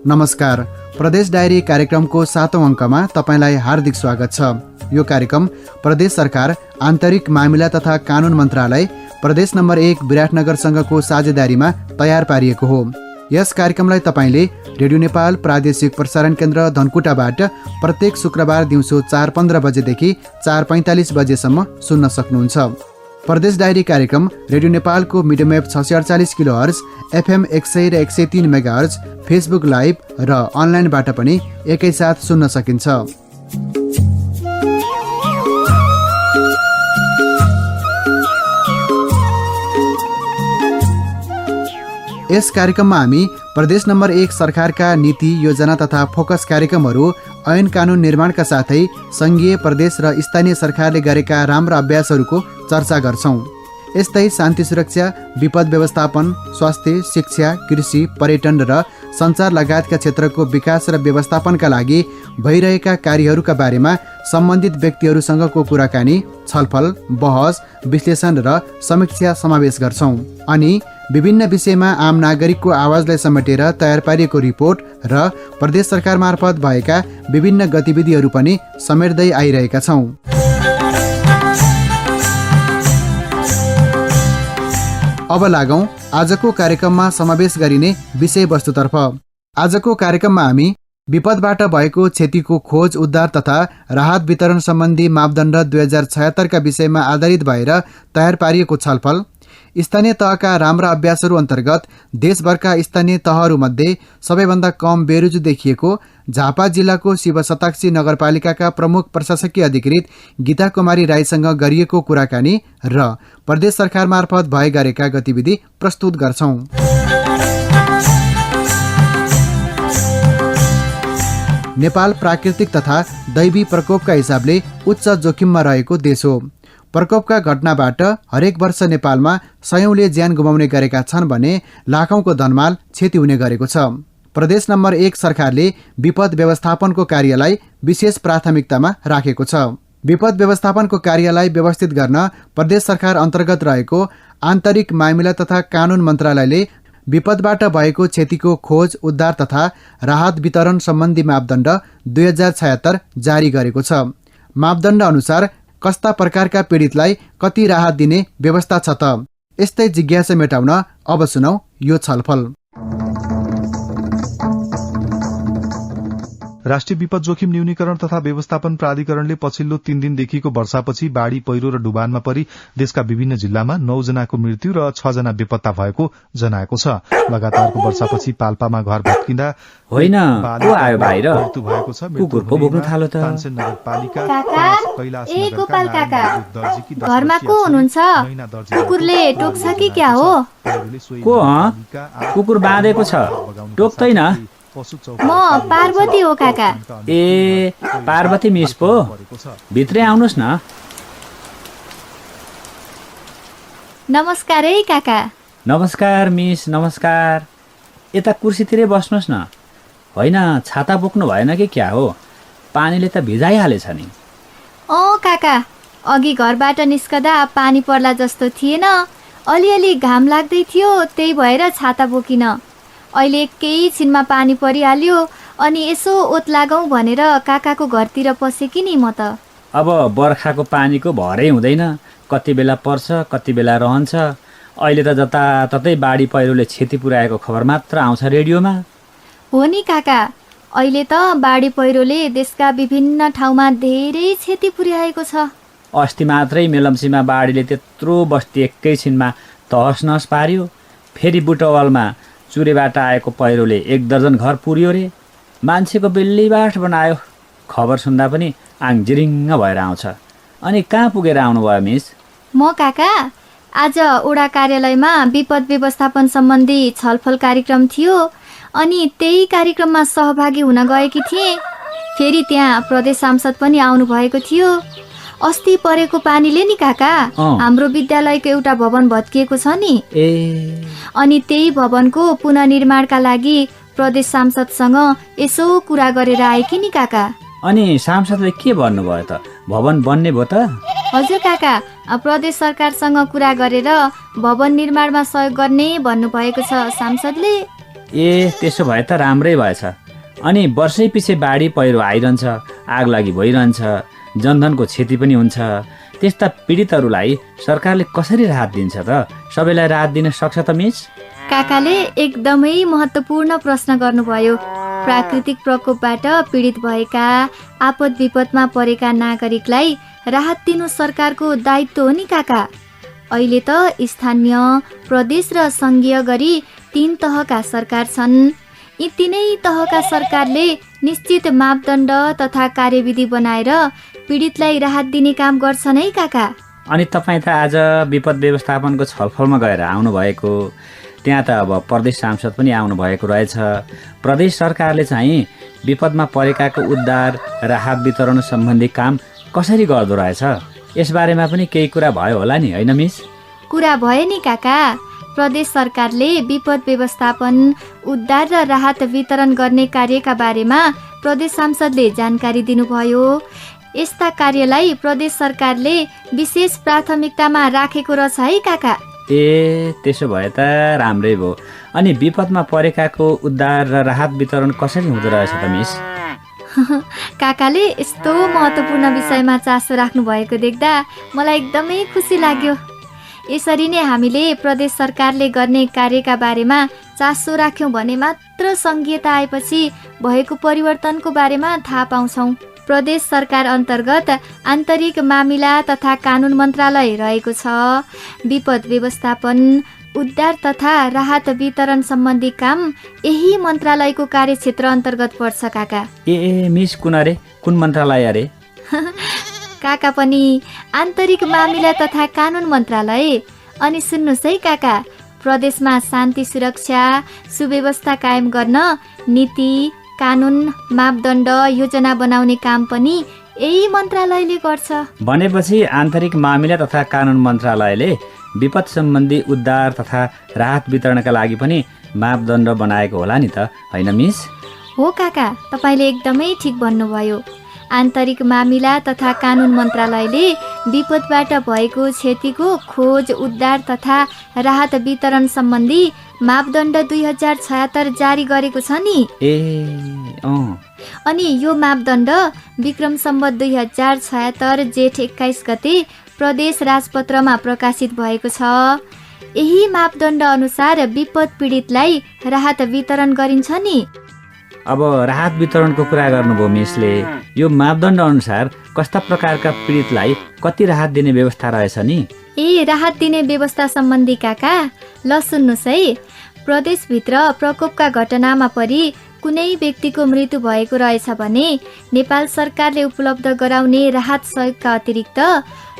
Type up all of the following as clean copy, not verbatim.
नमस्कार, प्रदेश डायरी कार्यक्रमको 7औं अङ्कमा तपाईलाई हार्दिक स्वागत छ। यो कार्यक्रम प्रदेश सरकार आन्तरिक मामिला तथा कानुन मन्त्रालय प्रदेश नम्बर 1 विराटनगरसँगको साझेदारीमा तयार पारिएको हो। यस कार्यक्रमलाई तपाईले रेडियो नेपाल प्रादेशिक प्रसारण केन्द्र धनकुटाबाट प्रत्येक शुक्रबार दिउँसो 4:15 बजेदेखि 4:45 बजेसम्म सुन्न सक्नुहुन्छ। प्रदेश डायरी कार्यक्रम रेडियो नेपालको मिडियम वेभ 648 किलोहर्ज, FM 100 र 103 मेगाहर्ज, फेसबुक लाइभ र अनलाइनबाट पनि एकैसाथ सुन्न सकिन्छ। यस कार्यक्रममा हामी प्रदेश नम्बर 1 सरकारका नीति, योजना तथा फोकस कार्यक्रमहरू, ऐन कानुन निर्माणका साथै संघीय, प्रदेश र स्थानीय सरकारले गरेका राम्रा अभ्यासहरूको चर्चा गर्छौं। यस्तै शान्ति सुरक्षा, विपद व्यवस्थापन, स्वास्थ्य, शिक्षा, कृषि, पर्यटन र सञ्चार लगायतका क्षेत्रको विकास र व्यवस्थापनका लागि भइरहेका कार्यहरूका बारेमा सम्बन्धित व्यक्तिहरूसँगको कुराकानी, छलफल, बहस, विश्लेषण र समीक्षा समावेश गर्छौं। अनि विभिन्न विषयमा आम नागरिकको आवाजलाई समेटेर तयार पारिएको रिपोर्ट र प्रदेश सरकार मार्फत भएका विभिन्न गतिविधिहरू पनि समेट्दै आइरहेका छौं। अब लागौं आजको कार्यक्रममा समावेश गरिने विषयवस्तुतर्फ। आजको कार्यक्रममा हामी विपदबाट भएको क्षतिको खोज, उद्धार तथा राहत वितरण सम्बन्धी मापदण्ड 2076 का विषयमा आधारित भएर तयार पारिएको छलफल, स्थानीय तहका राम्रा अभ्यासहरू अन्तर्गत देशभरका स्थानीय तहहरूमध्ये सबैभन्दा कम बेरोजु देखिएको झापा जिल्लाको शिव शताक्षी नगरपालिकाका प्रमुख प्रशासकीय अधिकृत गीता कुमारी राईसँग गरिएको कुराकानी र प्रदेश सरकार मार्फत भए गरेका गतिविधि प्रस्तुत गर्छौं। नेपाल प्राकृतिक तथा दैवी प्रकोपका हिसाबले उच्च जोखिममा रहेको देश हो। प्रकोपका घटनाबाट हरेक वर्ष नेपालमा सयौंले ज्यान गुमाउने गरेका छन् भने लाखौंको धनमाल क्षति हुने गरेको छ। प्रदेश नम्बर 1 सरकारले विपद व्यवस्थापनको कार्यलाई विशेष प्राथमिकतामा राखेको छ। विपद व्यवस्थापनको कार्यलाई व्यवस्थित गर्न प्रदेश सरकार अन्तर्गत रहेको आन्तरिक मामिला तथा कानुन मन्त्रालयले विपदबाट भएको क्षतिको खोज, उद्धार तथा राहत वितरण सम्बन्धी मापदण्ड 2076 जारी गरेको छ। मापदण्ड अनुसार कस्ता प्रकारका पीडितलाई कति राहत दिने व्यवस्था छ त? यस्तै जिज्ञासा मेटाउन अब सुनौ यो छलफल। राष्ट्रिय विपद जोखिम न्यूनीकरण तथा व्यवस्थापन प्राधिकरणले पछिल्लो 3 दिनदेखिको वर्षापछि बाढ़ी, पहिरो र डुबानमा परि देशका विभिन्न जिल्लामा 9 जनाको मृत्यु र 6 जना बेपत्ता भएको जनाएको छ। लगातारको वर्षापछि पाल्पामा घर भत्किँदा होइन को आयो बाहिर? मृत्यु भएको छ। कुकुर पो भोग्न थाल्यो त। तानसेन नगरपालिका, कैलाश ए नगरका गोपाल काका, दर्जीकी घरमा को हुनुहुन्छ? कुकुरले टोक्छ कि क्या हो? को कुकुर बाँधेको छ, टोक्दैन? म पार्वती हो काका। ए पार्वती मिस पो, भित्रै आउनुहोस् न। नमस्कार है काका। नमस्कार मिस, नमस्कार। यता कुर्सीतिरै बस्नुहोस् न। होइन छाता बोक्नु भएन कि क्या हो? पानीले त भिजाइहालेछ नि। काका, अघि घरबाट निस्कदा पानी पर्ला जस्तो थिएन, अलिअलि घाम लाग्दै थियो, त्यही भएर छाता बोकिन। अहिले केही छिनमा पानी परिहाल्यो, अनि यसो ओत लागौँ भनेर काकाको घरतिर पसेकी नि म त। अब बर्खाको पानीको भरै हुँदैन, कति बेला पर्छ कति बेला रहन्छ। अहिले त जताततै बाढी पहिरोले क्षति पुर्याएको खबर मात्र आउँछ रेडियोमा। हो नि काका, अहिले त बाढी पहिरोले देशका विभिन्न ठाउँमा धेरै क्षति पुर्याएको छ। अस्ति मात्रै मेलम्सीमा बाढीले त्यत्रो बस्ती एकैछिनमा तहस नहस पार्यो। फेरि बुटवलमा चुरेबाट आएको पहिरोले 1 दर्जन घर पुर्यो रे। मान्छेको बेल्लीबाट बनायो। खबर सुन्दा पनि आङ जिरिङ्ग भएर आउँछ। अनि कहाँ पुगेर आउनुभयो मिस? म काका आज ओडा कार्यालयमा विपद व्यवस्थापन सम्बन्धी छलफल कार्यक्रम थियो, अनि त्यही कार्यक्रममा सहभागी हुन गएकी थिएँ। फेरि त्यहाँ प्रदेश सांसद पनि आउनु भएको थियो। अस्ति परेको पानीले नि काका हाम्रो विद्यालयको एउटा भवन भत्किएको छ नि। अनि त्यही भवनको पुनर्निर्माणका लागि प्रदेश सांसदसँग यसो कुरा गरेर आएकी नि काका। अनि सांसदले के भन्नुभयो त? भवन बन्ने भयो त? हजुर काका, प्रदेश सरकारसँग कुरा गरेर भवन निर्माणमा सहयोग गर्ने भन्नुभएको छ सांसदले। त्यसो भए त राम्रै भएछ। अनि वर्षै पछि बाढी पहिरो आइरहन्छ, आगलागी भइरहन्छ, जनधनको क्षति पनि हुन्छ। त्यस्ता पीडितहरूलाई सरकारले कसरी राहत दिन्छ त? सबैलाई राहत दिन सक्छ त मिस? काकाले एकदमै महत्त्वपूर्ण प्रश्न गर्नुभयो। प्राकृतिक प्रकोपबाट पीडित भएका, आपद विपदमा परेका नागरिकलाई राहत दिनु सरकारको दायित्व हो नि काका। अहिले त स्थानीय, प्रदेश र सङ्घीय गरी 3 तहका सरकार छन्। यी 3 तहका सरकारले निश्चित मापदण्ड तथा कार्यविधि बनाएर पीडितलाई राहत दिने काम गर्छन् है काका। अनि तपाईँ त आज विपद व्यवस्थापनको छलफलमा गएर आउनुभएको, त्यहाँ त अब प्रदेश सांसद पनि आउनुभएको रहेछ। प्रदेश सरकारले चाहिँ विपदमा परेकाको उद्धार, राहत वितरण सम्बन्धी काम कसरी गर्दो रहेछ, यसबारेमा पनि केही कुरा भयो होला नि, होइन मिस? कुरा भयो नि काका। प्रदेश सरकारले विपद व्यवस्थापन, उद्धार र राहत वितरण गर्ने कार्यका बारेमा प्रदेश सांसदले जानकारी दिनुभयो। यस्ता कार्यलाई प्रदेश सरकारले विशेष प्राथमिकतामा राखेको रहेछ है काका। त्यसो भए त राम्रै भयो। अनि विपदमा परेकाको उद्धार र राहत वितरण कसरी हुँदो रहेछ त मिस? काकाले यस्तो महत्त्वपूर्ण विषयमा चासो राख्नु भएको देख्दा मलाई एकदमै खुसी लाग्यो। यसरी नै हामीले प्रदेश सरकारले गर्ने कार्यका बारेमा चासो राख्यौँ भने मात्र सङ्घीयता आएपछि भएको परिवर्तनको बारेमा थाहा पाउँछौँ। प्रदेश सरकार अन्तर्गत आन्तरिक मामिला तथा कानुन मन्त्रालय रहेको छ। विपद व्यवस्थापन, उद्धार तथा राहत वितरण सम्बन्धी काम यही मन्त्रालयको कार्यक्षेत्र अन्तर्गत पर्छ काका। मिस कुन अरे? कुन मन्त्रालय अरे? काका पनि आन्तरिक मामिला तथा कानुन मन्त्रालय। अनि सुन्नुहोस् है काका, प्रदेशमा शान्ति सुरक्षा सुव्यवस्था कायम गर्न नीति, कानुन, मापदण्ड, योजना बनाउने काम पनि यही मन्त्रालयले गर्छ। भनेपछि आन्तरिक मामिला तथा कानुन मन्त्रालयले विपद सम्बन्धी उद्धार तथा राहत वितरणका लागि पनि मापदण्ड बनाएको होला नि त, होइन मिस? हो काका, तपाईँले एकदमै ठिक भन्नुभयो। आन्तरिक मामिला तथा कानुन मन्त्रालयले विपदबाट भएको क्षतिको खोज, उद्धार तथा राहत वितरण सम्बन्धी मापदण्ड 2076 जारी गरेको छ नि। अनि यो मापदण्ड विक्रम सम्वत 2076 जेठ 21 गते प्रदेश राजपत्रमा प्रकाशित भएको छ। यही मापदण्ड अनुसार विपद पीडितलाई राहत वितरण गरिन्छ नि। अब राहत वितरणको कुरा गर्नुभयो मिसले। यो मापदण्ड अनुसार कस्ता प्रकारका पीडितलाई कति राहत दिने व्यवस्था रहेछ नि? राहत दिने व्यवस्था सम्बन्धी काका ल सुन्नुहोस् है। प्रदेशभित्र प्रकोपका घटनामा परि कुनै व्यक्तिको मृत्यु भएको रहेछ भने नेपाल सरकारले उपलब्ध गराउने राहत सहयोगका अतिरिक्त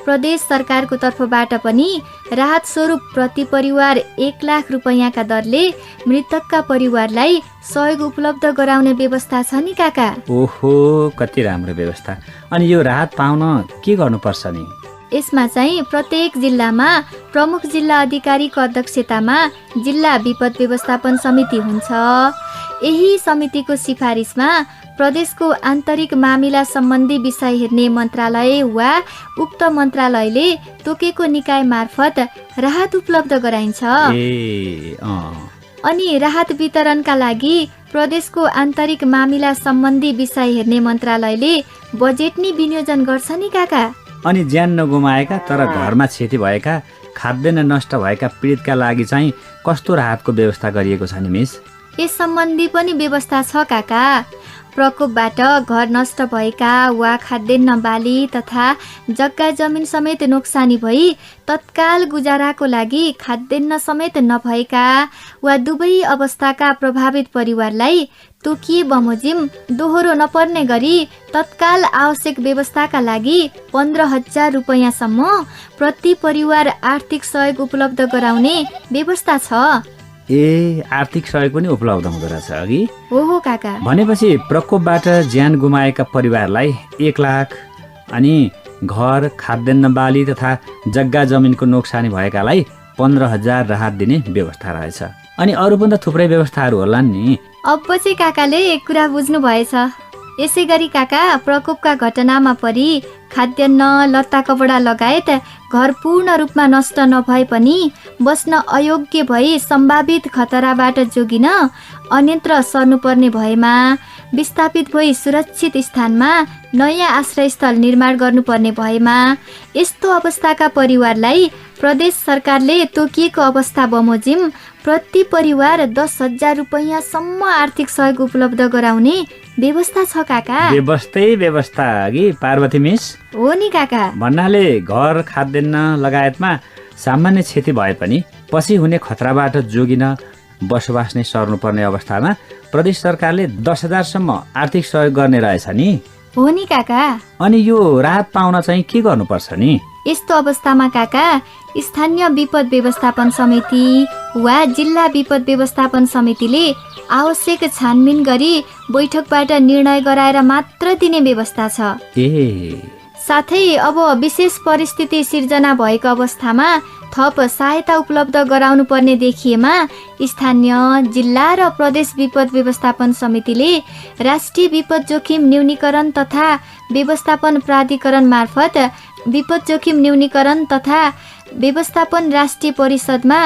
प्रदेश सरकारको तर्फबाट पनि राहत स्वरूप प्रति परिवार 1 लाख रुपैयाँका दरले मृतकका परिवारलाई सहयोग उपलब्ध गराउने व्यवस्था छ नि काका। ओहो, कति राम्रो व्यवस्था। अनि यो राहत पाउन के गर्नुपर्छ नि? यसमा चाहिँ प्रत्येक जिल्लामा प्रमुख जिल्ला अधिकारीको अध्यक्षतामा जिल्ला विपद व्यवस्थापन समिति हुन्छ। यही समितिको सिफारिसमा प्रदेशको आन्तरिक मामिला सम्बन्धी विषय हेर्ने मन्त्रालय वा उक्त मन्त्रालयले तोकेको निकाय मार्फत राहत उपलब्ध गराइन्छ। अनि राहत वितरणका लागि प्रदेशको आन्तरिक मामिला सम्बन्धी विषय हेर्ने मन्त्रालयले बजेट नि विनियोजन गर्छ नि काका। अनि ज्यान नगुमाएका तर घरमा क्षति भएका, खाद्यान्न नष्ट भएका पीडितका लागि चाहिँ कस्तो राहतको व्यवस्था गरिएको छ नि मिस? यस सम्बन्धी पनि व्यवस्था छ काका। प्रकोपबाट घर नष्ट भएका वा खाद्यान्न बाली तथा जग्गा जमिन समेत नोक्सानी भई तत्काल गुजाराको लागि खाद्यान्न समेत नभएका वा दुवै अवस्थाका प्रभावित परिवारलाई तोकिए बमोजिम दोहोरो नपर्ने गरी तत्काल आवश्यक व्यवस्थाका लागि 15,000 रुपैयाँसम्म प्रति परिवार आर्थिक सहयोग उपलब्ध गराउने व्यवस्था छ। आर्थिक सहयोग पनि उपलब्ध हुँदो रहेछ अघि? हो काका। भनेपछि प्रकोपबाट ज्यान गुमाएका परिवारलाई 1 लाख, अनि घर, खाद्यान्न बाली तथा जग्गा जमिनको नोक्सानी भएकालाई 15,000 राहत दिने व्यवस्था रहेछ। अनि अरू पनि त थुप्रै व्यवस्थाहरू होला नि। अब चाहिँ काकाले कुरा बुझ्नु भएछ। यसै गरी काका, प्रकोपका घटनामा परि खाद्यान्न, लत्ता कपडा लगायत घर पूर्ण रूपमा नष्ट नभए पनि बस्न अयोग्य भई सम्भावित खतराबाट जोगिन अन्यत्र सर्नुपर्ने भएमा विस्थापित भई सुरक्षित स्थानमा नयाँ आश्रयस्थल निर्माण गर्नुपर्ने भएमा यस्तो अवस्थाका परिवारलाई प्रदेश सरकारले तोकिएको अवस्था बमोजिम प्रति परिवार 10,000 रुपैयाँसम्म आर्थिक सहयोग उपलब्ध गराउने व्यवस्था छ काका। व्यवस्था कि पार्वती मिस? हो नि काका। भन्नाले घर, खाद्यान्न लगायतमा सामान्य क्षति भए पनि पछि हुने खतराबाट जोगिन बसोबास नै सर्नुपर्ने अवस्थामा प्रदेश सरकारले 10,000 सम्म आर्थिक सहयोग गर्ने रहेछ नि? हो नि काका। अनि यो राहत पाउन चाहिँ के गर्नुपर्छ नि? यस्तो अवस्थामा काका स्थानीय विपद व्यवस्थापन समिति वा जिल्ला विपद व्यवस्थापन समितिले आवश्यक छानबिन गरी बैठकबाट निर्णय गराएर मात्र दिने व्यवस्था छ। साथै अब विशेष परिस्थिति सिर्जना भएको अवस्थामा थप सहायता उपलब्ध गराउनु पर्ने देखिएमा स्थानीय, जिल्ला र प्रदेश विपद व्यवस्थापन समितिले राष्ट्रिय विपद जोखिम न्यूनीकरण तथा व्यवस्थापन प्राधिकरण मार्फत विपद जोखिम न्यूनीकरण तथा व्यवस्थापन राष्ट्रिय परिषदमा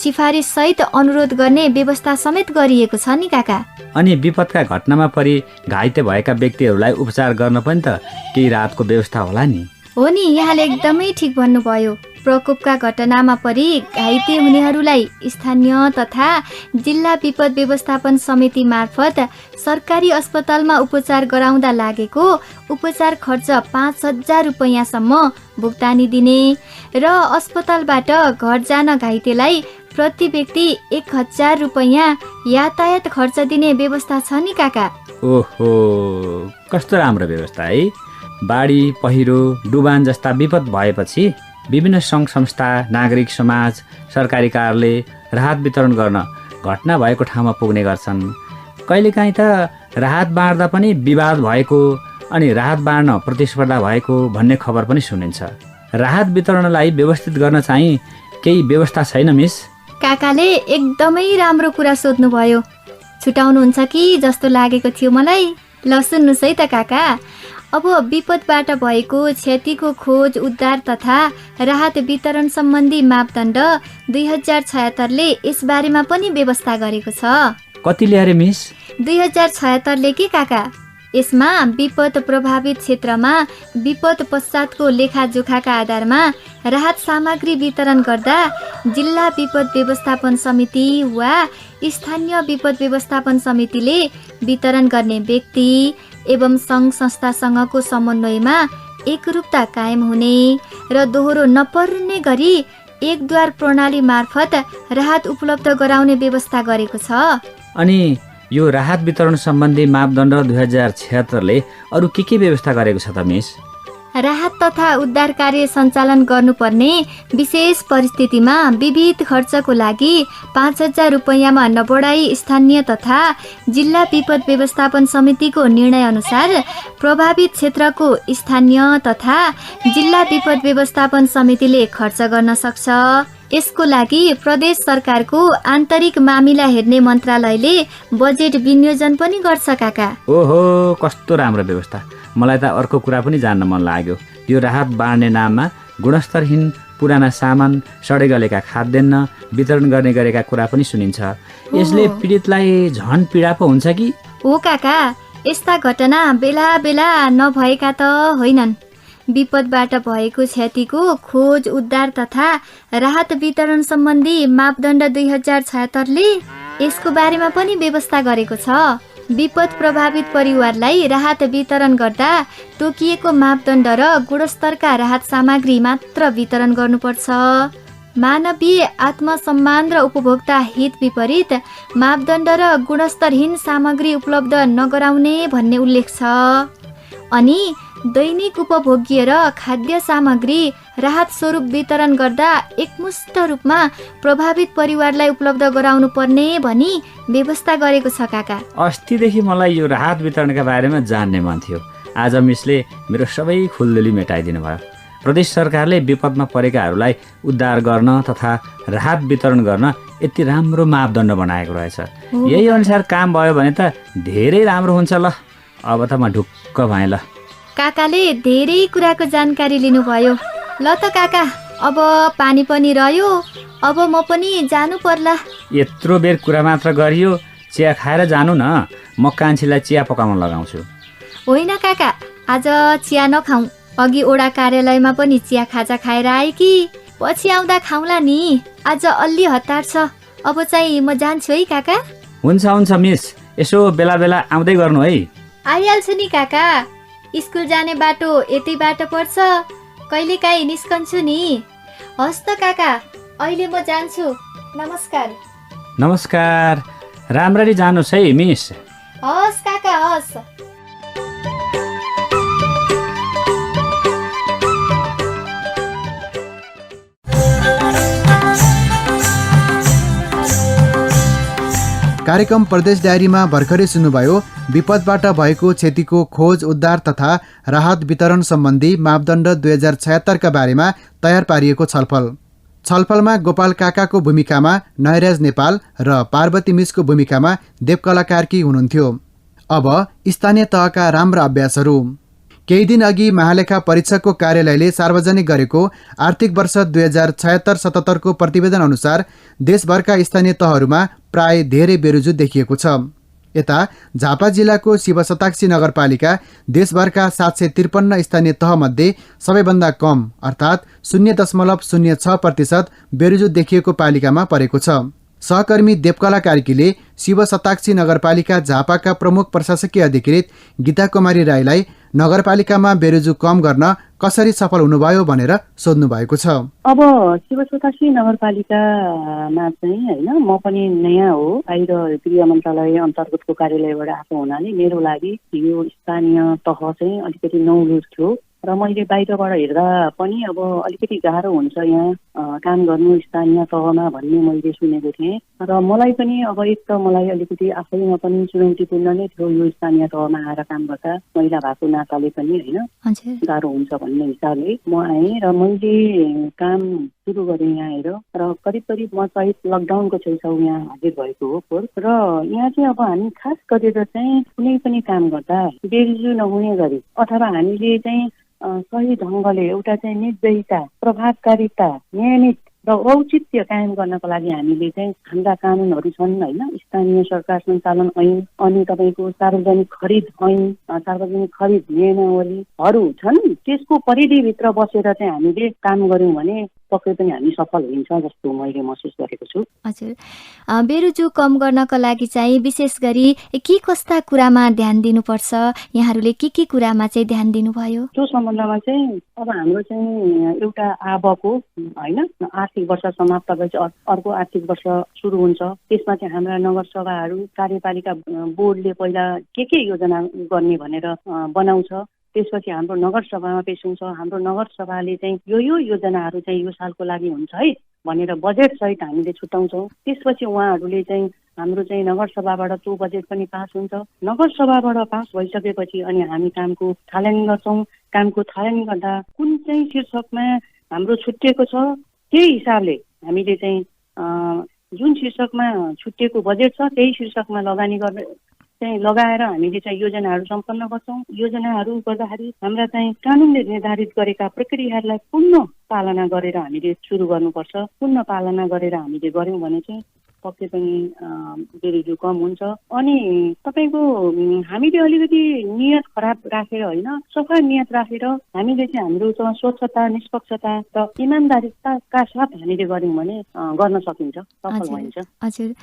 सिफारिस सहित अनुरोध गर्ने व्यवस्था समेत गरिएको छ नि काका। अनि विपदका घटनामा परि घाइते भएका व्यक्तिहरूलाई उपचार गर्न पनि त केही राहतको व्यवस्था होला नि? हो नि, यहाँले एकदमै ठिक भन्नुभयो। प्रकोपका घटनामा परि घाइते हुनेहरूलाई स्थानीय तथा जिल्ला विपद व्यवस्थापन समिति मार्फत सरकारी अस्पतालमा उपचार गराउँदा लागेको उपचार खर्च 5,000 रुपैयाँसम्म भुक्तानी दिने र अस्पतालबाट घर जान घाइतेलाई प्रति व्यक्ति 1,000 रुपैयाँ यातायात खर्च दिने व्यवस्था छ नि काका। ओहो, कस्तो राम्रो व्यवस्था है। बाढी, पहिरो, डुबान जस्ता विपद भएपछि विभिन्न सङ्घ संस्था, नागरिक समाज, सरकारी कार्यालय राहत वितरण गर्न घटना भएको ठाउँमा पुग्ने गर्छन्। कहिलेकाहीँ त राहत बाँड्दा पनि विवाद भएको अनि राहत बाँड्न प्रतिस्पर्धा भएको भन्ने खबर पनि सुनिन्छ। राहत वितरणलाई व्यवस्थित गर्न चाहिँ केही व्यवस्था छैन मिस? काकाले एकदमै राम्रो कुरा सोध्नुभयो। छुटाउनुहुन्छ कि जस्तो लागेको थियो मलाई। ल सुन्नुहोस् है त काका, अब विपदबाट भएको क्षतिको खोज, उद्धार तथा राहत वितरण सम्बन्धी मापदण्ड 2076ले यसबारेमा पनि व्यवस्था गरेको छ। कति ल्यारे मिस? 2076ले के काका? यसमा विपद प्रभावित क्षेत्रमा विपद पश्चातको लेखाजोखाका आधारमा राहत सामग्री वितरण गर्दा जिल्ला विपद व्यवस्थापन समिति वा स्थानीय विपद व्यवस्थापन समितिले वितरण गर्ने व्यक्ति एवं सङ्घ संस्थासँगको समन्वयमा एकरूपता कायम हुने र दोहोरो नपर्ने गरी एकद्वार प्रणाली मार्फत राहत उपलब्ध गराउने व्यवस्था गरेको छ। अनि यो राहत वितरण सम्बन्धी मापदण्ड 2076ले अरू के व्यवस्था गरेको छ त मिस? राहत तथा उद्धार कार्य सञ्चालन गर्नुपर्ने विशेष परिस्थितिमा विविध खर्चको लागि 5,000 रुपैयाँमा नबढाई स्थानीय तथा जिल्ला विपद व्यवस्थापन समितिको निर्णय अनुसार प्रभावित क्षेत्रको स्थानीय तथा जिल्ला विपद व्यवस्थापन समितिले खर्च गर्न सक्छ। यसको लागि प्रदेश सरकारको आन्तरिक मामिला हेर्ने मन्त्रालयले बजेट विनियोजन पनि गर्छ काका। ओहो, कस्तो राम्रो व्यवस्था। मलाई त अर्को कुरा पनि जान्न मन लाग्यो। यो राहत बाँड्ने नाममा गुणस्तरहीन पुराना सामान, सडे गलेका खाद्यान्न वितरण गर्ने गरेका कुरा पनि सुनिन्छ। यसले पीडितलाई झन पीडा पो हुन्छ कि? हो काका, यस्ता घटना बेला बेला नभएका त होइनन्। विपदबाट भएको क्षतिको खोज, उद्धार तथा राहत वितरण सम्बन्धी मापदण्ड 2076ले यसको बारेमा पनि व्यवस्था गरेको छ। विपद प्रभावित परिवारलाई राहत वितरण गर्दा तोकिएको मापदण्ड र गुणस्तरका राहत सामग्री मात्र वितरण गर्नुपर्छ। मानवीय आत्मसम्मान र उपभोक्ता हित विपरीत मापदण्ड र गुणस्तरहीन सामग्री उपलब्ध नगराउने भन्ने उल्लेख छ। अनि दैनिक उपभोग्य र खाद्य सामग्री राहत स्वरूप वितरण गर्दा एकमुष्ट रूपमा प्रभावित परिवारलाई उपलब्ध गराउनु पर्ने भनी व्यवस्था गरेको छ काका। अस्तिदेखि मलाई यो राहत वितरणका बारेमा जान्ने मन थियो। आज मिसले मेरो सबै खुल्दुली मेटाइदिनु भयो। प्रदेश सरकारले विपदमा परेकाहरूलाई उद्धार गर्न तथा राहत वितरण गर्न यति राम्रो मापदण्ड बनाएको रहेछ। यही अनुसार काम भयो भने त धेरै राम्रो हुन्छ। ल अब त म ढुक्क भएँ। ल काकाले धेरै कुराको जानकारी लिनुभयो। ल त काका, अब पानी पनि रह्यो, अब म पनि जानु पर्ला। यत्रो बेर कुरा मात्र गरियो, चिया खाएर जानु न, म कान्छीलाई चिया पकाउन लगाउँछु। होइन काका, आज चिया नखाउँ। अघि ओडा कार्यालयमा पनि चिया खाजा खाएर आए कि, पछि आउँदा खाउँला नि। आज अलि हतार छ, अब चाहिँ म जान्छु है काका। हुन्छ मिस, यसो बेला बेला आउँदै गर्नु है। आइहाल्छु नि काका, स्कुल जाने बाटो यतैबाट पर्छ, कहिलेकाहीँ निस्कन्छु नि। हस् त काका, अहिले म जान्छु। नमस्कार। नमस्कार, राम्ररी जानुहोस् है मिस। हस् काका, हस्। कार्यक्रम प्रदेश डायरीमा भर्खरै सुन्नुभयो विपदबाट भएको क्षतिको खोज उद्धार तथा राहत वितरण सम्बन्धी मापदण्ड 2076 का बारेमा तयार पारिएको छलफल। छलफलमा गोपाल काकाको भूमिकामा नयराज नेपाल र पार्वती मिसको भूमिकामा देवकला कार्की हुनुहुन्थ्यो। अब स्थानीय तहका राम्रा अभ्यासहरू। केही दिन अघि महालेखा परीक्षकको कार्यालयले सार्वजनिक गरेको आर्थिक वर्ष 2076-77 को प्रतिवेदन अनुसार देशभरका स्थानीय तहहरूमा प्राय धेरै बेरुजु देखिएको छ। यता झापा जिल्लाको शिवशताक्षी नगरपालिका देशभरका 753 स्थानीय तहमध्ये सबैभन्दा कम अर्थात् 0.06% बेरुजु देखिएको पालिकामा परेको छ। सहकर्मी देवकला कार्कीले शिवशताक्षी नगरपालिका झापाका प्रमुख प्रशासकीय अधिकृत गीता कुमारी राईलाई नगरपालिकामा बेरुजु कम गर्न कसरी सफल हुनुभयो भनेर सोध्नु भएको छ। अब शिवशताक्षी नगरपालिकामा चाहिँ होइन, म पनि नयाँ हो, बाहिर गृह मन्त्रालय अन्तर्गतको कार्यालयबाट आएको हुनाले मेरो लागि यो स्थानीय तह चाहिँ अलिकति नौलो थियो र मैले बाहिरबाट हेर्दा पनि अब अलिकति गाह्रो हुन्छ यहाँ काम गर्नु स्थानीय तहमा भन्ने मैले सुनेको थिएँ र मलाई पनि अब एक त मलाई अलिकति आफैमा पनि चुनौतीपूर्ण नै थियो यो स्थानीय तहमा आएर काम गर्दा, महिला भएको नाताले पनि होइन गाह्रो हुन्छ भन्ने हिसाबले म आएँ र मैले काम सुरु गरेँ यहाँ आएर र करिब म सहित लकडाउनको छेउछाउ यहाँ हाजिर भएको हो र यहाँ चाहिँ अब हामी खास गरेर चाहिँ कुनै पनि काम गर्दा बेरुजु नहुने गरी अथवा हामीले चाहिँ सही ढङ्गले एउटा चाहिँ निर्दयता, प्रभावकारिता, नियमित र औचित्य कायम गर्नको लागि हामीले चाहिँ हाम्रा कानुनहरू छन् होइन, स्थानीय सरकार सञ्चालन ऐन, अनि तपाईँको सार्वजनिक खरिद ऐन, सार्वजनिक खरिद नियमावलीहरू छन्। त्यसको परिधिभित्र बसेर चाहिँ हामीले काम गर्यौँ भने पक्कै पनि हामी सफल हुन्छ जस्तो मैले महसुस गरेको छु। हजुर, बेरुजु कम गर्नको लागि चाहिँ विशेष गरी के कस्ता कुरामा ध्यान दिनुपर्छ, यहाँहरूले के कुरामा चाहिँ ध्यान दिनुभयो? त्यो सम्बन्धमा चाहिँ अब हाम्रो चाहिँ एउटा आबको होइन आर्थिक वर्ष समाप्त भएपछि अर्को आर्थिक वर्ष सुरु हुन्छ। त्यसमा चाहिँ हाम्रा नगरसभाहरू कार्यपालिका बोर्डले पहिला के योजना गर्ने भनेर बनाउँछ। त्यसपछि हाम्रो नगरसभामा पेश हुन्छ। हाम्रो नगरसभाले चाहिँ यो योजनाहरू चाहिँ यो सालको लागि हुन्छ है भनेर बजेट सहित हामीले छुट्याउँछौँ। त्यसपछि उहाँहरूले चाहिँ हाम्रो चाहिँ नगरसभाबाट त्यो बजेट पनि पास हुन्छ। नगरसभाबाट पास भइसकेपछि अनि हामी कामको थालनी गर्छौँ। कामको थालनी गर्दा कुन चाहिँ शीर्षकमा हाम्रो छुट्टिएको छ त्यही हिसाबले हामीले चाहिँ जुन शीर्षकमा छुट्टिएको बजेट छ त्यही शीर्षकमा लगाएर हामीले चाहिँ योजनाहरू सम्पन्न गर्छौँ। योजनाहरू गर्दाखेरि हाम्रा चाहिँ कानुनले निर्धारित गरेका प्रक्रियाहरूलाई पूर्ण पालना गरेर हामीले सुरु गर्नुपर्छ। पूर्ण पालना गरेर हामीले गऱ्यौँ भने चाहिँ पक्कै पनि बेरुजु कम हुन्छ। अनि तपाईँको हामीले अलिकति नियत खराब राखेर होइन, सफा नियत राखेर हामीले चाहिँ हाम्रो स्वच्छता, निष्पक्षता र इमान्दारिताका साथ हामीले गऱ्यौँ भने गर्न सकिन्छ, सफल भइन्छ। हजुर,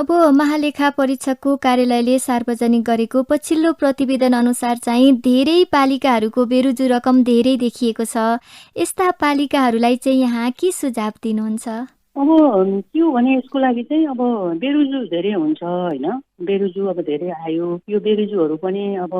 अब महालेखा परीक्षकको कार्यालयले सार्वजनिक गरेको पछिल्लो प्रतिवेदन अनुसार चाहिँ धेरै पालिकाहरूको बेरुजु रकम धेरै देखिएको छ। यस्ता पालिकाहरूलाई चाहिँ यहाँ के सुझाव दिनुहुन्छ? अब के हो भने यसको लागि चाहिँ अब बेरुजु धेरै हुन्छ होइन, बेरुजु अब धेरै आयो। यो बेरुजुहरू पनि अब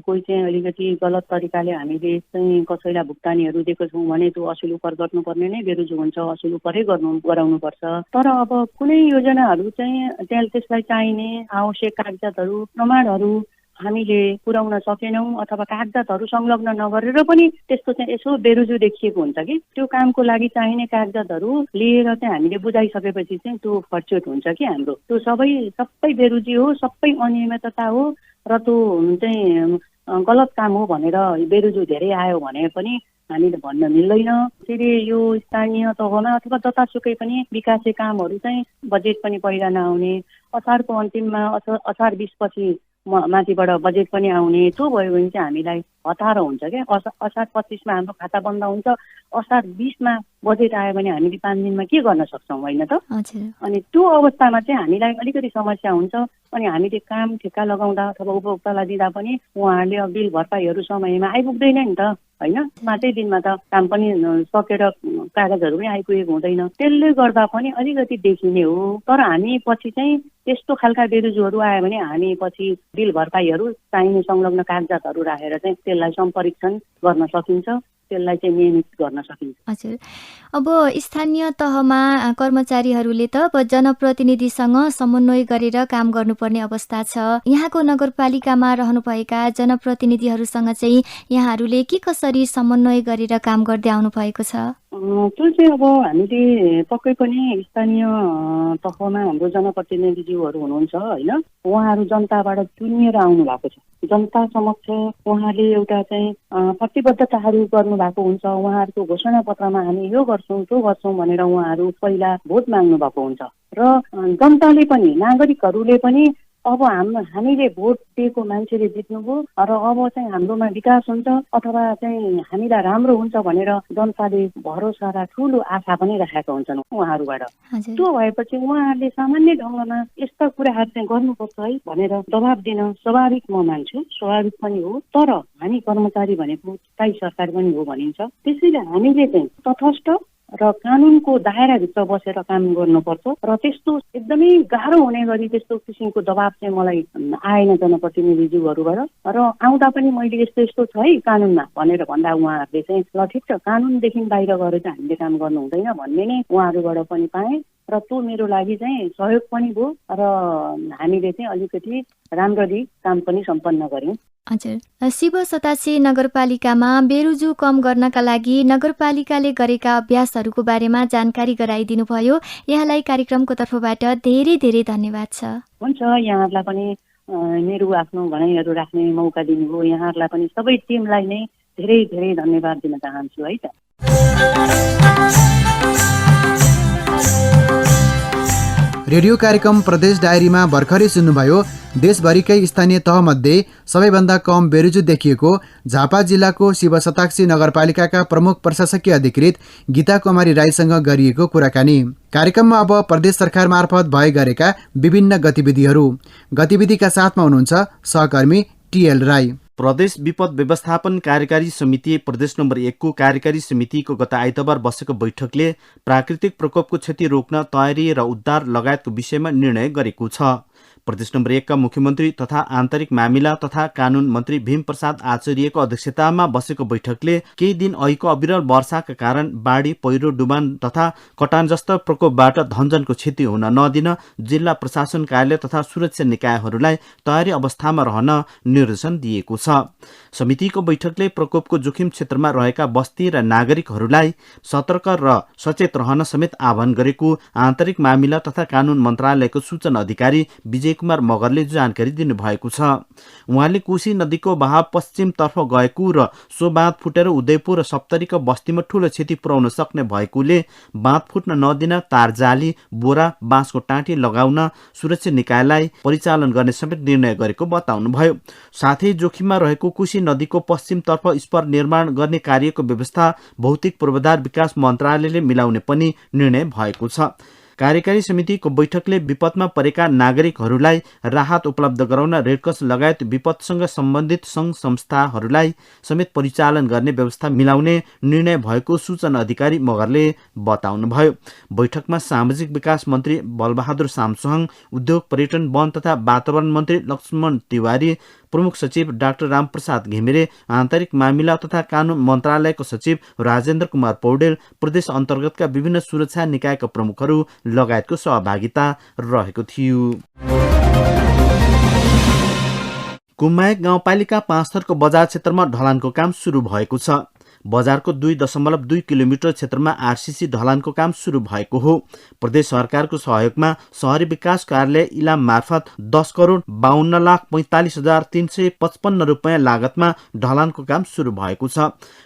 कोही चाहिँ अलिकति गलत तरिकाले हामीले चाहिँ कसैलाई भुक्तानीहरू दिएको छौँ भने त्यो असुल उपर गर्नुपर्ने नै बेरुजु हुन्छ, असुल उपरै गराउनुपर्छ। तर अब कुनै योजनाहरू चाहिँ त्यसलाई चाहिने आवश्यक कागजातहरू, प्रमाणहरू हामीले पुर्याउन सकेनौँ अथवा कागजातहरू संलग्न नगरेर पनि त्यस्तो चाहिँ यसो बेरुजु देखिएको हुन्छ कि त्यो कामको लागि चाहिने कागजातहरू लिएर चाहिँ हामीले बुझाइसकेपछि चाहिँ त्यो फर्चोट हुन्छ कि हाम्रो त्यो सबै बेरुजी हो, सबै अनियमितता हो र त्यो चाहिँ गलत काम हो भनेर बेरोजु धेरै आयो भने पनि हामीले भन्न मिल्दैन। फेरि यो स्थानीय तहमा अथवा जतासुकै पनि विकासे कामहरू चाहिँ बजेट पनि पहिला नआउने, असारको अन्तिममा असार 20 पछि माथिबाट बजेट पनि आउने, त्यो भयो भने चाहिँ हामीलाई हतारो हुन्छ क्या। असार 25मा हाम्रो खाता बन्द हुन्छ, असार 20मा बजेट आयो भने हामीले 5 दिनमा के गर्न सक्छौँ होइन त। अनि त्यो अवस्थामा चाहिँ हामीलाई अलिकति समस्या हुन्छ। अनि हामीले काम ठेक्का लगाउँदा अथवा उपभोक्तालाई दिँदा पनि उहाँहरूले बिल भरपाईहरू समयमा आइपुग्दैन नि त होइन। 5 दिनमा त काम पनि सकेर कागजहरू पनि आइपुगेको हुँदैन। त्यसले गर्दा पनि अलिकति देखिने हो। तर हामी पछि चाहिँ त्यस्तो खालका बेरोजुहरू आयो भने हामी पछि बिल भरपाईहरू चाहिने संलग्न कागजातहरू राखेर चाहिँ त्यसलाई सम्परीक्षण गर्न सकिन्छ, त्यसलाई चाहिँ नियमित गर्न सकिन्छ। हजुर, अब स्थानीय तहमा कर्मचारीहरूले त अब जनप्रतिनिधिसँग समन्वय गरेर काम गर्नुपर्ने अवस्था छ। यहाँको नगरपालिकामा रहनुभएका जनप्रतिनिधिहरूसँग चाहिँ यहाँहरूले के कसरी समन्वय गरेर काम गर्दै आउनु भएको छ? त्यो चाहिँ अब हामीले पक्कै पनि स्थानीय तहमा हाम्रो जनप्रतिनिधिज्यूहरू हुनुहुन्छ होइन, उहाँहरू जनताबाट चुनिएर आउनु भएको छ। जनता समक्ष उहाँले एउटा चाहिँ प्रतिबद्धताहरू गर्नुभएको हुन्छ। उहाँहरूको घोषणा पत्रमा हामी यो गर्छौँ त्यो गर्छौँ भनेर उहाँहरू पहिला भोट माग्नु भएको हुन्छ र जनताले पनि नागरिकहरूले पनि अब हामीले भोट दिएको मान्छेले जित्नुभयो र अब चाहिँ हाम्रोमा विकास हुन्छ अथवा चाहिँ हामीलाई राम्रो हुन्छ भनेर जनताले भरोसा र ठुलो आशा पनि राखेका हुन्छन् उहाँहरूबाट। त्यो भएपछि उहाँहरूले सामान्य ढङ्गमा यस्ता कुराहरू चाहिँ गर्नुपर्छ है भनेर दबाब दिन स्वाभाविक म मान्छु, स्वाभाविक पनि हो। तर हामी कर्मचारी भनेको स्थायी सरकार पनि हो भनिन्छ। त्यसैले हामीले चाहिँ तटस्थ र कानुनको दायराभित्र बसेर काम गर्नुपर्छ र त्यस्तो एकदमै गाह्रो हुने गरी त्यस्तो किसिमको दबाब चाहिँ मलाई आएन जनप्रतिनिधिज्यूहरूबाट। र आउँदा पनि मैले यस्तो यस्तो छ है कानुनमा भनेर भन्दा उहाँहरूले चाहिँ ल ठिक छ कानुनदेखि बाहिर गएर चाहिँ हामीले काम गर्नु हुँदैन भन्ने नै उहाँहरूबाट पनि पाएँ र त्यो मेरो लागि चाहिँ सहयोग पनि भयो र हामीले चाहिँ अलिकति राम्ररी काम पनि सम्पन्न गर्यौँ। हजुर, शिव सतासी नगरपालिकामा बेरोजु कम गर्नका लागि नगरपालिकाले गरेका अभ्यासहरूको बारेमा जानकारी गराइदिनु भयो। यहाँलाई कार्यक्रमको तर्फबाट धेरै धेरै धन्यवाद छ। हुन्छ, यहाँहरूलाई पनि मेरो आफ्नो भनाइहरू राख्ने मौका दिनुभयो। यहाँहरूलाई पनि सबै टिमलाई नै धेरै धेरै धन्यवाद दिन चाहन्छु है त। रेडियो कार्यक्रम प्रदेश डायरीमा भर्खरै सुन्नुभयो देशभरिकै स्थानीय तहमध्ये सबैभन्दा कम बेरोजु देखिएको झापा जिल्लाको शिव सतासी नगरपालिकाका प्रमुख प्रशासकीय अधिकृत गीता कुमारी राईसँग गरिएको कुराकानी। कार्यक्रममा अब प्रदेश सरकार मार्फत भए गरेका विभिन्न गतिविधिका साथमा हुनुहुन्छ सहकर्मी टीएल राई। प्रदेश विपद व्यवस्थापन कार्यकारी समिति प्रदेश नम्बर 1 को कार्यकारी समितिको गत आइतबार बसेको बैठकले प्राकृतिक प्रकोपको क्षति रोक्न तयारी र उद्धार लगायतको विषयमा निर्णय गरेको छ। प्रदेश नम्बर 1 का मुख्यमन्त्री तथा आन्तरिक मामिला तथा कानून मन्त्री भीम प्रसाद आचार्यको अध्यक्षतामा बसेको बैठकले केही दिन अहिलेको अविरल वर्षाका कारण बाढी, पहिरो, डुबान तथा कटान जस्ता प्रकोपबाट धनजनको क्षति हुन नदिन जिल्ला प्रशासन कार्यालय तथा सुरक्षा निकायहरूलाई तयारी अवस्थामा रहन निर्देशन दिएको छ। समितिको बैठकले प्रकोपको जोखिम क्षेत्रमा रहेका बस्ती र नागरिकहरूलाई सतर्क र सचेत रहन समेत आह्वान गरेको आन्तरिक मामिला तथा कानून मन्त्रालयको सूचना अधिकारी विजय कुमार मगरले जानकारी दिनुभएको छ। उहाँले कोशी नदीको बहाव पश्चिमतर्फ गएको र सो बाँध फुटेर उदयपुर र सप्तरीको बस्तीमा ठूलो क्षति पुर्याउन सक्ने भएकोले बाँध फुट्न नदिन तारजाली, बोरा, बाँसको टाँटी लगाउन सुरक्षा निकायलाई परिचालन गर्ने समेत निर्णय गरेको बताउनुभयो। साथै जोखिममा रहेको कोशी नदीको पश्चिमतर्फ स्पर निर्माण गर्ने कार्यको व्यवस्था भौतिक पूर्वाधार विकास मन्त्रालयले मिलाउने पनि निर्णय भएको छ। कार्यकारी समितिको बैठकले विपदमा परेका नागरिकहरूलाई राहत उपलब्ध गराउन रेडक्रस लगायत विपदसँग सम्बन्धित सङ्घ संस्थाहरूलाई समेत परिचालन गर्ने व्यवस्था मिलाउने निर्णय भएको सूचना अधिकारी मगरले बताउनुभयो। बैठकमा सामाजिक विकास मन्त्री बलबहादुर सामसोहाङ, उद्योग, पर्यटन, वन तथा वातावरण मन्त्री लक्ष्मण तिवारी, प्रमुख सचिव डाक्टर रामप्रसाद घिमिरे, आन्तरिक मामिला तथा कानून मन्त्रालयको सचिव राजेन्द्र कुमार पौडेल, प्रदेश अन्तर्गतका विभिन्न सुरक्षा निकायका प्रमुखहरू लगायतको सहभागिता रहेको थियो। कुमायक गाउँपालिका 5 थरको बजार क्षेत्रमा ढलानको काम सुरु भएको छ। बजारको 2.2 किलोमिटर क्षेत्रमा आरसीसी ढलानको काम सुरु भएको हो। प्रदेश सरकारको सहयोगमा शहरी विकास कार्यालय इलाम मार्फत 10,52,45,355 रुपियाँ लागतमा ढलानको काम सुरु भएको छ।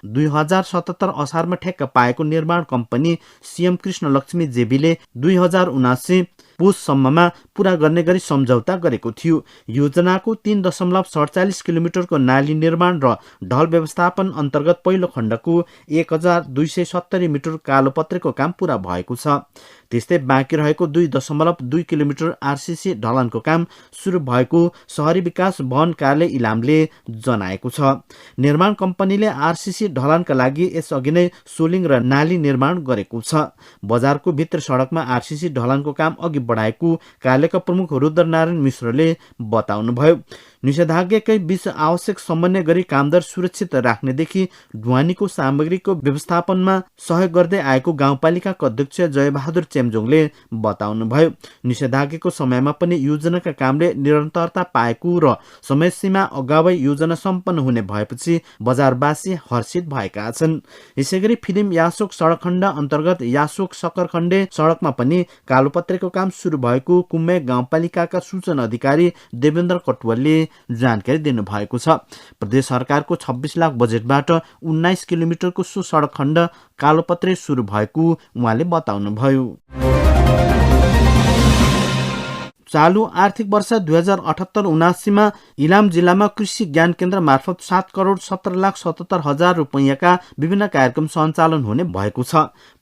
2077 असारमा ठेक्का पाएको निर्माण कम्पनी सीएम कृष्ण लक्ष्मी जेबीले 2079 पुससम्ममा पूरा गर्ने गरी सम्झौता गरेको थियो। योजनाको 3.47 किलोमिटरको नाली निर्माण र ढल व्यवस्थापन अन्तर्गत पहिलो खण्डको 1270 मिटर कालोपत्रेको काम पूरा भएको छ। त्यस्तै बाँकी रहेको 2.2 किलोमिटर आरसीसी ढलानको काम सुरु भएको शहरी विकास भवन कार्यालय इलामले जनाएको छ। निर्माण कम्पनीले आरसीसी ढलानका लागि यसअघि नै सोलिङ र नाली निर्माण गरेको छ। बजारको भित्र सडकमा आरसीसी ढलानको काम अघि बढाएको कार्यालयका प्रमुख रुद्रनारायण मिश्रले बताउनुभयो। निषेधाज्ञाकै बीच आवश्यक समन्वय गरी कामदार सुरक्षित राख्नेदेखि ढुवानीको सामग्रीको व्यवस्थापनमा सहयोग गर्दै आएको गाउँपालिकाका अध्यक्ष जयबहादुर चेम्जोङले बताउनुभयो। निषेधाज्ञाको समयमा पनि योजनाका कामले निरन्तरता पाएको र समय सीमा अगावै योजना सम्पन्न हुने भएपछि बजारवासी हर्षित भएका छन्। यसैगरी फिल्म यासोक सडक खण्ड अन्तर्गत यासोक सकरखण्डे सडकमा पनि कालोपत्रेको काम सुरु भएको कुम्मे गाउँपालिकाका सूचना अधिकारी देवेन्द्र कटुवालले जानकारी दिनुभएको छ। प्रदेश सरकारको 26 लाख बजेटबाट 19 किलोमिटरको सो सडक खण्ड कालोपत्रे सुरु भएको उहाँले बताउनुभयो। चालु आर्थिक वर्ष 2078-79 इलाम जिल्लामा कृषि ज्ञान केन्द्र मार्फत 7,17,77,000 रुपैयाँका विभिन्न कार्यक्रम सञ्चालन हुने भएको छ।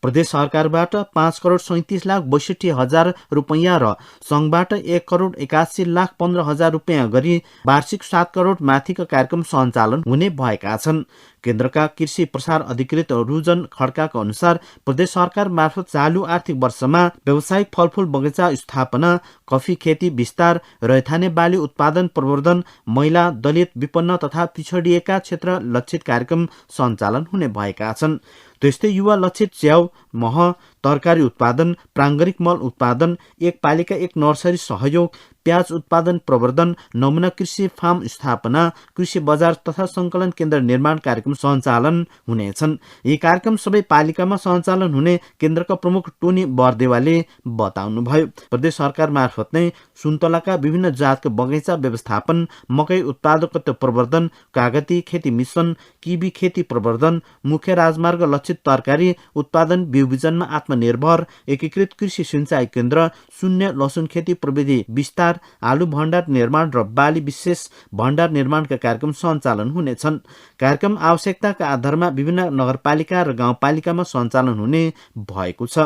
प्रदेश सरकारबाट 5,37,62,000 रुपैयाँ र संघबाट 1,81,15,000 रुपैयाँ गरी वार्षिक 7 करोड माथिका कार्यक्रम सञ्चालन हुने भएका छन्। केन्द्रका कृषि प्रसार अधिकृत रुजन खड्काका अनुसार प्रदेश सरकार मार्फत चालु आर्थिक वर्षमा व्यावसायिक फलफूल बगैँचा स्थापना, कफी खेती विस्तार, रैथाने बाली उत्पादन प्रवर्धन, महिला, दलित, विपन्न तथा पिछडिएका क्षेत्र लक्षित कार्यक्रम सञ्चालन हुने भएका छन्। त्यस्तै युवा लक्षित च्याउ, मह, तरकारी उत्पादन, प्राङ्गरिक मल उत्पादन, एक पालिका एक नर्सरी सहयोग, प्याज उत्पादन प्रवर्धन, नमुना कृषि फार्म स्थापना, कृषि बजार तथा संकलन केन्द्र निर्माण कार्यक्रम सञ्चालन हुनेछन्। यी कार्यक्रम सबै पालिकामा सञ्चालन हुने केन्द्रका प्रमुख टोनी बर्देवाले बताउनुभयो। प्रदेश सरकार मार्फत नै सुन्तलाका विभिन्न जातको बगैँचा व्यवस्थापन, मकै उत्पादकत्व प्रवर्धन, कागती खेती मिशन, किवी खेती प्रवर्धन, मुख्य राजमार्ग लक्षित तरकारी उत्पादन, बिउ बिजनमा आत्मनिर्भर, एकीकृत कृषि सिंचाई केन्द्र, शून्य लसुन खेती प्रविधि विस्तार, आलु भण्डार निर्माण र बाली विशेष भण्डार निर्माणका कार्यक्रम सञ्चालन हुनेछन्। कार्यक्रम आवश्यकताका आधारमा विभिन्न नगरपालिका र गाउँपालिकामा सञ्चालन हुने भएको छ।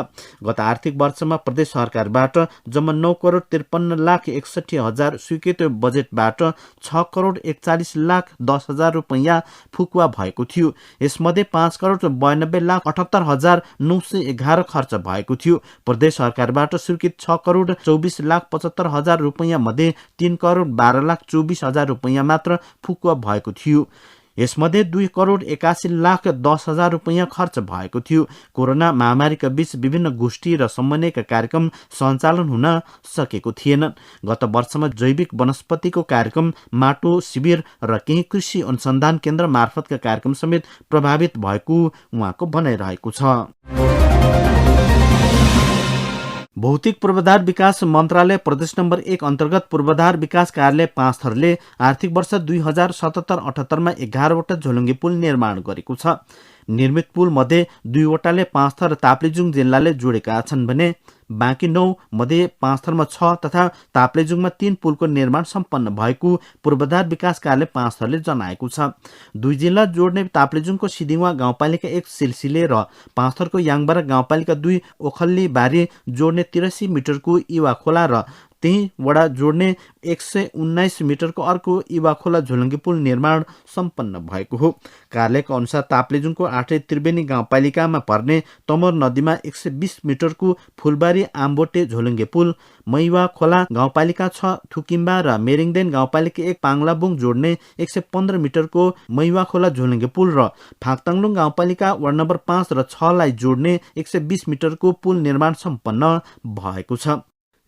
गत आर्थिक वर्षमा प्रदेश सरकारबाट जम्मा 9,53,61,000 स्वीकृत बजेटबाट 6,41,10,000 रुपैयाँ फुकुवा भएको थियो। यसमध्ये 5,92,78,911 खर्च भएको थियो। प्रदेश सरकारबाट स्वीकृत 6,24,75,000 रुपैयाँ मध्ये 3,12,24,000 रुपैयाँ मात्र फुकुवा भएको थियो। यसमध्ये 2,81,10,000 रुपैयाँ खर्च भएको थियो। कोरोना महामारीका बीच विभिन्न गोष्ठी र समन्वयका कार्यक्रम सञ्चालन हुन सकेको थिएन। गत वर्षमा जैविक वनस्पतिको कार्यक्रम, माटो शिविर र केही कृषि अनुसन्धान केन्द्र मार्फतका कार्यक्रम समेत प्रभावित भएको उहाँको भनाइरहेको छ। भौतिक पूर्वाधार विकास मन्त्रालय प्रदेश नम्बर 1 अन्तर्गत पूर्वाधार विकास कार्यालय पाँचथरले आर्थिक वर्ष 2077-78 11वटा झोलुङ्गे पुल निर्माण गरेको छ। निर्मित पुल मध्ये 2वटाले पाँचथर र ताप्लेजुङ जिल्लाले जोडेका छन् भने बाँकी 9 मध्ये पाँचथरमा 6 तथा ताप्लेजुङमा 3 पुलको निर्माण सम्पन्न भएको पूर्वाधार विकास कार्यालय पाँचथरले जनाएको छ। 2 जिल्ला जोड्ने ताप्लेजुङको सिदिङवा गाउँपालिका 1 सिलसिले र पाँचथरको याङबारा गाउँपालिका 2 ओखल्ली बारी जोड्ने 83 मिटरको इवा खोला र त्यही वडा जोड्ने 119 मिटरको अर्को इवा खोला झोलुङ्गे पुल निर्माण सम्पन्न भएको हो। कार्यालयका अनुसार ताप्लेजुङको 8 त्रिवेणी गाउँपालिकामा पर्ने तमोर नदीमा 120 मिटरको फुलबारी आम्बोटे झोलुङ्गे पुल, मैवा खोला गाउँपालिका 6 थुकिम्बा र मेरिङदेन गाउँपालिका 1 पाङलाबुङ जोड्ने 115 मिटरको मैवा खोला झोलुङ्गे पुल र फाक्ताङलुङ गाउँपालिका वार्ड नम्बर 5 र 6 लाई जोड्ने 120 मिटरको पुल निर्माण सम्पन्न भएको छ।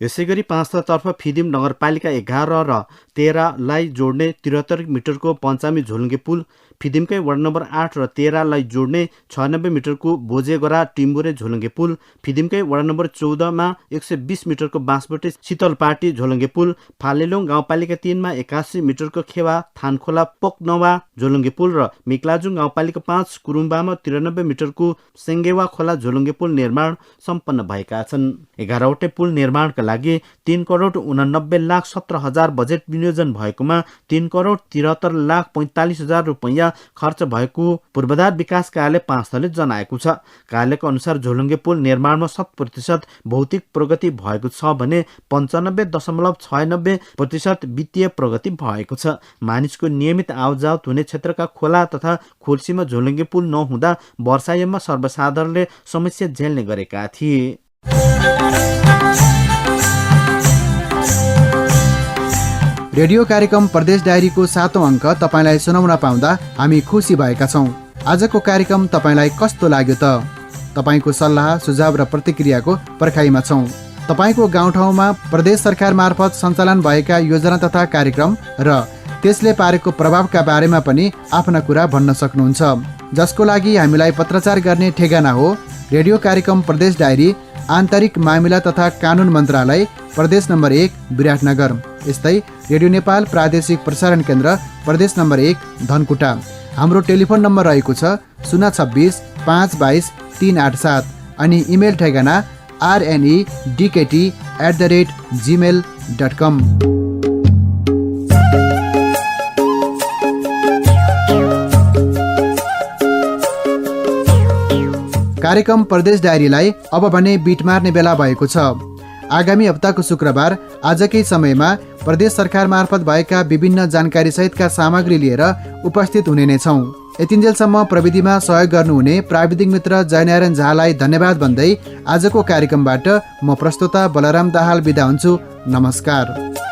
यसैगरी पाँचथरतर्फ फिदिम नगरपालिका 11 र 13 लाई जोड्ने 73 मिटरको पञ्चामी झोलुङ्गे पुल, फिदिमकै वार्ड नम्बर 8 र 13 लाई जोड्ने 96 मिटरको बोजेगरा टिम्बुरे झोलुङ्गे पुल, फिदिमकै वार्ड नम्बर 14 मा 120 मिटरको बाँसबोटे शीतलपाटी झोलुङ्गे पुल, फालेलोङ गाउँपालिका 3 मा 81 मिटरको खेवा थानखोला पोकनवा झोलुङ्गे पुल र मिक्लाजुङ गाउँपालिका 5 कुरुम्बामा 93 मिटरको सेङ्गेवा खोला झोलुङ्गे पुल निर्माण सम्पन्न भएका छन्। 11वटै पुल निर्माणका लागि 3,89,17,000 बजेट विनियोजन भएकोमा 3,73,45,000 रुपैयाँ खर्च भएको पूर्वाधार विकास कार्यालय 5 थले जनाएको छ। कार्यालयको अनुसार झोलुङ्गे पुल निर्माणमा 100% भौतिक प्रगति भएको छ भने 95.96% वित्तीय प्रगति भएको छ। मानिसको नियमित आवजावत हुने क्षेत्रका खोला तथा खोल्सीमा झोलुङ्गे पुल नहुँदा वर्षायाममा सर्वसाधारणले समस्या झेल्ने गरेका थिए। रेडियो कार्यक्रम प्रदेश डायरीको 7औं अङ्क तपाईलाई सुनाउन पाउँदा हामी खुसी भएका छौँ। आजको कार्यक्रम तपाईलाई कस्तो लाग्यो त? तपाईको सल्लाह सुझाव र प्रतिक्रियाको पर्खाइमा छौँ। तपाईको गाउँठाउँमा प्रदेश सरकार मार्फत सञ्चालन भएका योजना तथा कार्यक्रम र त्यसले पारेको प्रभावका बारेमा पनि आफ्ना कुरा भन्न सक्नुहुन्छ, जसको लागि हामीलाई पत्रचार गर्ने ठेगाना हो रेडियो कार्यक्रम प्रदेश डायरी, आन्तरिक मामिला तथा कानुन मन्त्रालय, प्रदेश नम्बर 1 विराटनगर। यस्तै रेडियो नेपाल प्रादेशिक प्रसारण केन्द्र प्रदेश नम्बर 1 धनकुटा। हाम्रो टेलिफोन नम्बर रहेको छ 026 522 387 अनि इमेल ठेगाना rnedkt@gmail.com। कार्यक्रम प्रदेश डायरीलाई अब भने बिट मार्ने बेला भएको छ। आगामी हप्ताको शुक्रबार आजकै समयमा प्रदेश सरकार मार्फत भएका विभिन्न जानकारी सहितका सामग्री लिएर उपस्थित हुने नै छौँ। यतिन्जेलसम्म प्रविधिमा सहयोग गर्नुहुने प्राविधिक मित्र जयनारायण झालाई धन्यवाद भन्दै आजको कार्यक्रमबाट म प्रस्तोता बलराम दाहाल बिदा हुन्छु। नमस्कार।